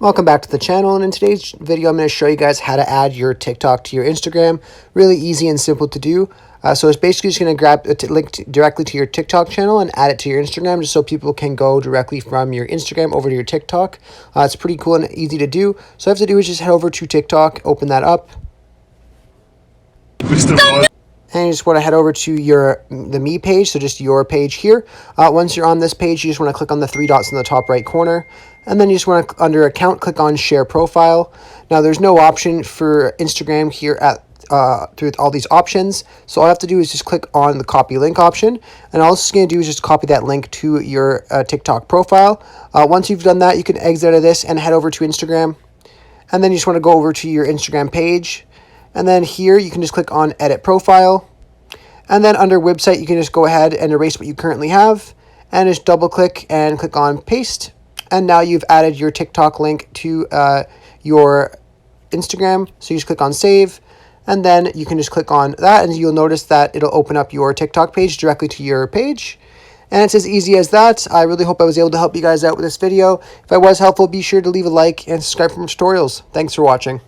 Welcome back to the channel, and in today's video I'm going to show you guys how to add your TikTok to your Instagram. Really easy and simple to do. So it's basically just going to grab a link directly to your TikTok channel and add it to your Instagram just so people can go directly from your Instagram over to your TikTok. It's pretty cool and easy to do. So all you have to do is just head over to TikTok, open that up. And you just want to head over to the Me page, so just your page here. Once you're on this page, you just want to click on the three dots in the top right corner. And then you just want to, under Account, click on Share Profile. Now, there's no option for Instagram here through all these options. So all I have to do is just click on the Copy Link option. And all it's going to do is just copy that link to your TikTok profile. Once you've done that, you can exit out of this and head over to Instagram. And then you just want to go over to your Instagram page. And then here you can just click on Edit Profile. And then under Website, you can just go ahead and erase what you currently have. And just double click and click on Paste. And now you've added your TikTok link to your Instagram. So you just click on Save. And then you can just click on that. And you'll notice that it'll open up your TikTok page directly to your page. And it's as easy as that. I really hope I was able to help you guys out with this video. If I was helpful, be sure to leave a like and subscribe for more tutorials. Thanks for watching.